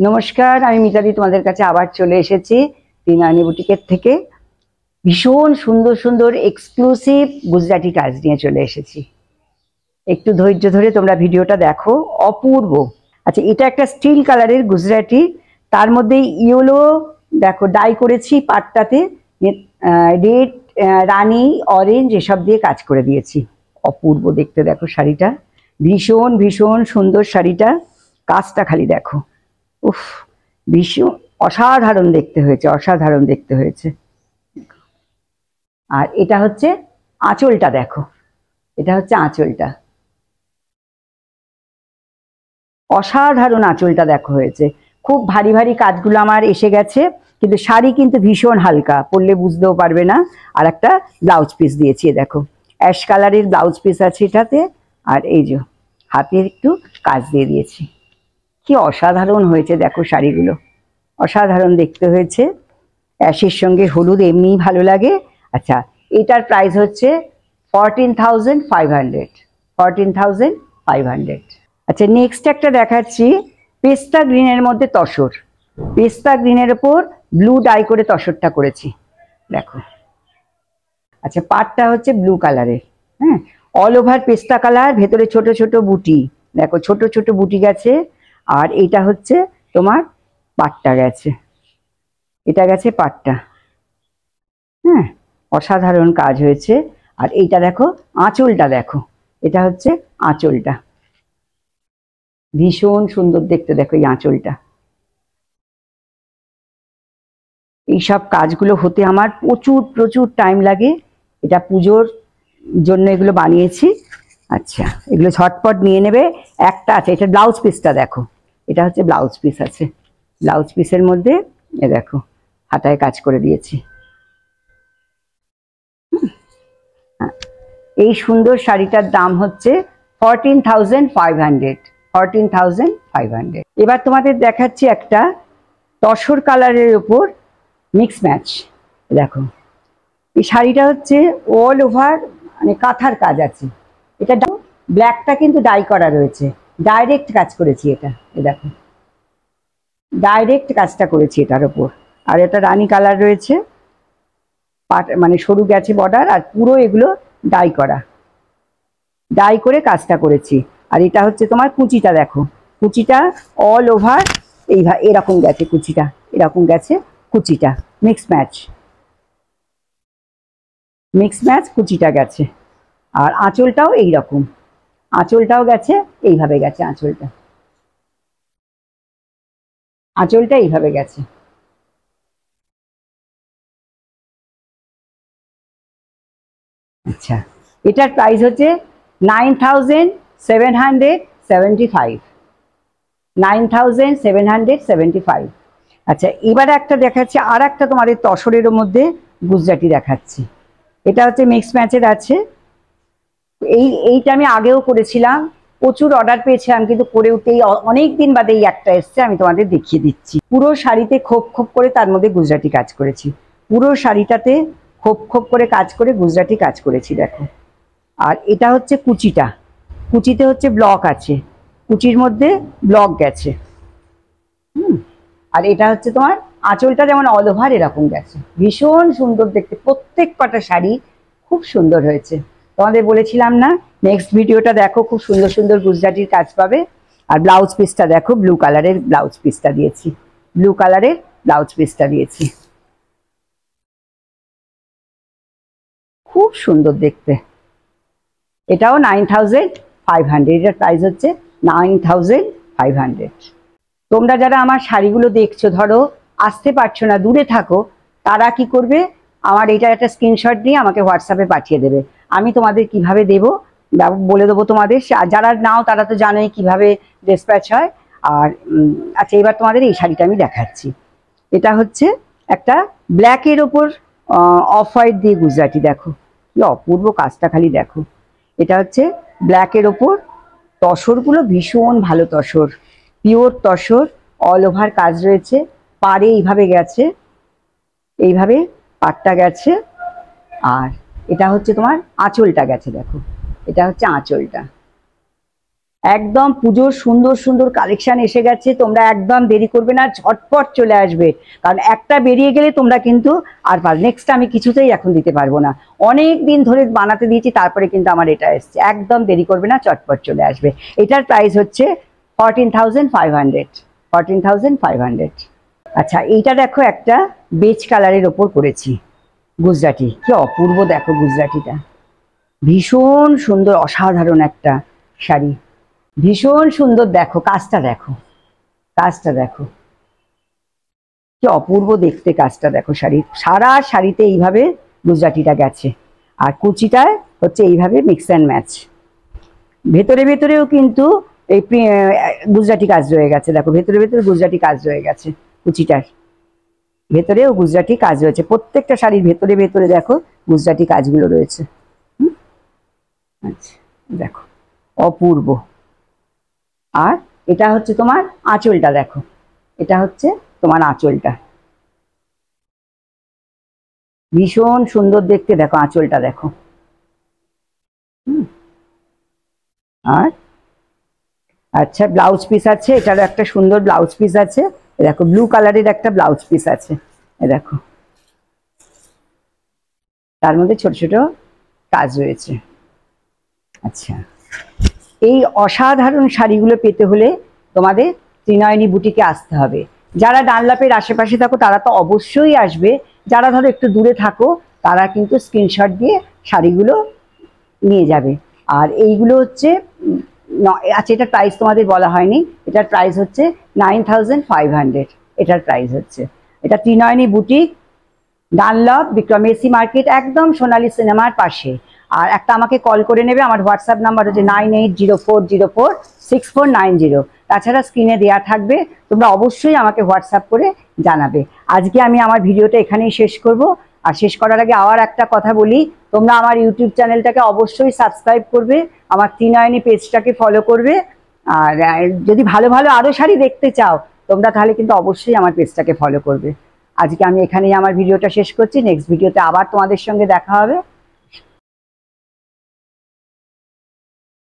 নমস্কার, আমি মিতাদি তোমাদের কাছে আবার চলে এসেছি ত্রিনয়নী বুটিকের থেকে। ভীষণ সুন্দর সুন্দর এক্সক্লুসিভ গুজরাটি কাজ নিয়ে চলে এসেছি। একটু ধৈর্য ধরে তোমরা ভিডিওটা দেখো, অপূর্ব। আচ্ছা, এটা একটা স্টিল কালারের গুজরাটি, তার মধ্যে ইয়েলো দেখো ডাই করেছি পাটটাতে, রেড, রানী, অরেঞ্জ এসব দিয়ে কাজ করে দিয়েছি। অপূর্ব দেখতে, দেখো শাড়িটা ভীষণ ভীষণ সুন্দর। শাড়িটা কাজটা খালি দেখো, উফ, ভীষণ অসাধারণ দেখতে হয়েছে, অসাধারণ দেখতে হয়েছে। আর এটা হচ্ছে আঁচলটা, দেখো এটা হচ্ছে আঁচলটা, অসাধারণ আঁচলটা দেখো হয়েছে। খুব ভারী ভারী কাজগুলো আমার এসে গেছে, কিন্তু শাড়ি কিন্তু ভীষণ হালকা, পরলে বুঝতেও পারবে না। আর একটা ব্লাউজ পিস দিয়েছি, দেখো অ্যাশ কালারের ব্লাউজ পিস আছে এটাতে। আর এই যে হাতের একটু কাজ দিয়ে দিয়েছি। কি অসাধারণ হয়েছে দেখো শাড়িগুলো, অসাধারণ দেখতে হয়েছে। অ্যাশের সঙ্গে হলুদ এমনিই ভালো লাগে। আচ্ছা, এটার প্রাইস হচ্ছে 14,500। 14,500। আচ্ছা, নেক্সট একটা দেখাচ্ছি, পেস্তা গ্রিনের মধ্যে তসর। পেস্তা গ্রিনের ওপর ব্লু ডাই করে তসরটা করেছি, দেখো। আচ্ছা, পাটটা হচ্ছে ব্লু কালারের, হ্যাঁ, অল ওভার পেস্তা কালার, ভেতরে ছোট ছোট বুটি, দেখো ছোট ছোট বুটি গেছে। আর এটা হচ্ছে তোমার পাটটা গেছে, এটা গেছে পাটটা, হ্যাঁ, অসাধারণ কাজ হয়েছে। আর এইটা দেখো আঁচলটা, দেখো এটা হচ্ছে আঁচলটা, ভীষণ সুন্দর দেখতে, দেখো এই আঁচলটা। এইসব কাজগুলো হতে আমার প্রচুর প্রচুর টাইম লাগে, এটা পুজোর জন্য এগুলো বানিয়েছি। আচ্ছা, এগুলো ঝটপট নিয়ে নেবে। একটা আছে, এটা ব্লাউজ পিসটা দেখো, এটা হচ্ছে ব্লাউজ পিস আছে। ব্লাউজ পিসের মধ্যে এ দেখো হাতায় কাজ করে দিয়েছি। এই সুন্দর শাড়িটার দাম হচ্ছে 14,500। 14,500। এবার তোমাদের দেখাচ্ছি একটা তসর কালারের উপর মিক্স ম্যাচ, দেখো এই শাড়িটা হচ্ছে অল ওভার মানে কাঁথার কাজ আছে। এটা ব্ল্যাকটা কিন্তু ডাই করা রয়েছে, ডাইরেক্ট কাজ করেছি এটা, দেখো ডাইরেক্ট কাজটা করেছি এটার উপর। আর এটা রানী কালার রয়েছে, পাট মানে সরু গেছে বর্ডার, আর পুরো এগুলো ডাই করা, ডাই করে কাজটা করেছি। আর এটা হচ্ছে তোমার কুচিটা, দেখো কুচিটা অল ওভার এইভাবে এরকম গেছে, কুচিটা এরকম গেছে, কুচিটা মিক্স ম্যাচ, মিক্স ম্যাচ কুচিটা গেছে। আর আঁচলটাও এইরকম, আঁচলটাও গেছে এইভাবে গেছে, আঁচলটা, আঁচলটা এইভাবে গেছে। আচ্ছা, এটার প্রাইস হচ্ছে 9,775। 9,775। আচ্ছা, এবারে একটা দেখাচ্ছি, আর একটা তোমাদের তসরের মধ্যে গুজরাটি দেখাচ্ছি। এটা হচ্ছে মিক্স ম্যাচের আছে। এইটা আমি আগেও করেছিলাম, প্রচুর অর্ডার পেয়েছিলাম, কিন্তু করে উঠতেই অনেক দিন বাদে এই একটা এসছে, আমি তোমাদের দেখিয়ে দিচ্ছি। পুরো শাড়িতে খোপ খোপ করে তার মধ্যে গুজরাটি কাজ করেছি, পুরো শাড়িটাতে খোপ খোপ করে কাজ করে গুজরাটি কাজ করেছি, দেখো। আর এটা হচ্ছে কুচিটা, কুচিতে হচ্ছে ব্লক আছে, কুচির মধ্যে ব্লক গেছে। আর এটা হচ্ছে তোমার আঁচলটা যেমন অল ওভার এরকম গেছে, ভীষণ সুন্দর দেখতে। প্রত্যেক কটা শাড়ি খুব সুন্দর হয়েছে। তোমাদের বলেছিলাম না, নেক্সট ভিডিওটা দেখো, খুব সুন্দর সুন্দর গুজরাটির কাজ পাবে। আর ব্লাউজ পিসটা দেখো, ব্লু কালারের ব্লাউজ পিসটা দিয়েছি, ব্লু কালারের ব্লাউজ পিসটা দিয়েছি, খুব সুন্দর দেখতে। এটাও 9,500, এটার প্রাইস হচ্ছে 9,500। তোমরা যারা আমার শাড়িগুলো দেখছো, ধরো আসতে পারছো না, দূরে থাকো, তারা কি করবে, আমার এটা একটা স্ক্রিনশট নিয়ে আমাকে হোয়াটসঅ্যাপে পাঠিয়ে দেবে। আমি তোমাদের কিভাবে দেব বলে দেবো তোমাদের। যারা নাও তারা তো জানোই কিভাবে ডিসপ্যাচ হয়। আর আচ্ছা, এবার তোমাদের এই শাড়িটা আমি দেখাচ্ছি। এটা হচ্ছে একটা ব্ল্যাকের ওপর অফ হোয়াইট দিয়ে গুজরাটি, দেখো কি অপূর্ব কাজটা খালি দেখো। এটা হচ্ছে ব্ল্যাকের ওপর, তসরগুলো ভীষণ ভালো tussar, pure tussar, all over কাজ রয়েছে। পাড়ে এইভাবে গেছে, এইভাবে পাটটা গেছে। আর এটা হচ্ছে তোমার আঁচলটা গেছে, দেখো এটা হচ্ছে আঁচলটা, একদম পুজোর সুন্দর সুন্দর কালেকশন এসে গেছে, তোমরা একদম দেরি করবে না, ঝটপট চলে আসবে। কারণ একটা বেরিয়ে গেলে তোমরা কিন্তু আর নেক্সট আমি কিছুতেই এখন দিতে পারবো না, অনেক দিন ধরে বানাতে দিয়েছি, তারপরে কিন্তু আমার এটা এসছে। একদম দেরি করবে না, চটপট চলে আসবে। এটার প্রাইস হচ্ছে 14,500, 14,500। আচ্ছা, এইটা দেখো একটা বেজ কালারের ওপর করেছি গুজরাটি, কি অপূর্ব দেখো গুজরাটিটা, ভীষণ সুন্দর, অসাধারণ একটা শাড়ি, ভীষণ সুন্দর। দেখো কাজটা, দেখো কাজটা, দেখো কি অপূর্ব দেখতে কাজটা, দেখো শাড়ির সারা শাড়িতে এইভাবে গুজরাটিটা গেছে, আর কুচিটা হচ্ছে এইভাবে মিক্স অ্যান্ড ম্যাচ। ভেতরে ভেতরেও কিন্তু এই গুজরাটি কাজ রয়ে গেছে, দেখো ভেতরে ভেতরে গুজরাটি কাজ রয়ে গেছে, কুচিটার ভেতরেও গুজরাটি কাজ রয়েছে, প্রত্যেকটা শাড়ির ভেতরে ভেতরে দেখো গুজরাটি কাজগুলো রয়েছে। আচ্ছা দেখো অপূর্ব। আর এটা হচ্ছে তোমার আঁচলটা, দেখো এটা হচ্ছে তোমার আঁচলটা, ভীষণ সুন্দর দেখতে, দেখো আঁচলটা দেখো। আর আচ্ছা ব্লাউজ পিস আছে, এটারও একটা সুন্দর ব্লাউজ পিস আছে, দেখো ব্লু কালারের একটা ব্লাউজ পিস আছে, দেখো তার মধ্যে ছোট ছোট কাজ রয়েছে। আচ্ছা, এই অসাধারণ শাড়িগুলো পেতে হলে তোমাদের ত্রিনয়নী বুটিকে আসতে হবে। যারা ডানলাপের আশেপাশে থাকো তারা তো অবশ্যই আসবে, যারা ধরো একটু দূরে থাকো তারা কিন্তু স্ক্রিনশট দিয়ে শাড়িগুলো নিয়ে যাবে। আর এইগুলো হচ্ছে আচ্ছা, এটার প্রাইস তোমাদের বলা হয়নি, এটার প্রাইস হচ্ছে 9,500, এটার প্রাইস হচ্ছে। এটা ত্রিনয়নী বুটিক, ডানলপ, বিক্রমেসি মার্কেট, একদম সোনালী সিনেমার পাশে। আর একটা আমাকে কল করে নেবে, আমার হোয়াটসঅ্যাপ নাম্বার হচ্ছে 9804046490। তাছাড়া স্ক্রিনে দেওয়া থাকবে, তোমরা অবশ্যই আমাকে হোয়াটসঅ্যাপ করে জানাবে। আজকে আমি আমার ভিডিওটা এখানেই শেষ করব। আর শেষ করার আগে আবার একটা কথা বলি, তোমরা আমার ইউটিউব চ্যানেলটাকে অবশ্যই সাবস্ক্রাইব করবে, আমার ত্রিনয়নী পেজটাকে ফলো করবে। আর যদি ভালো ভালো আরও শাড়ি দেখতে চাও তোমরা, তাহলে কিন্তু অবশ্যই আমার পেজটাকে ফলো করবে। আজকে আমি এখানেই আমার ভিডিওটা শেষ করছি, নেক্সট ভিডিওতে আবার তোমাদের সঙ্গে দেখা হবে।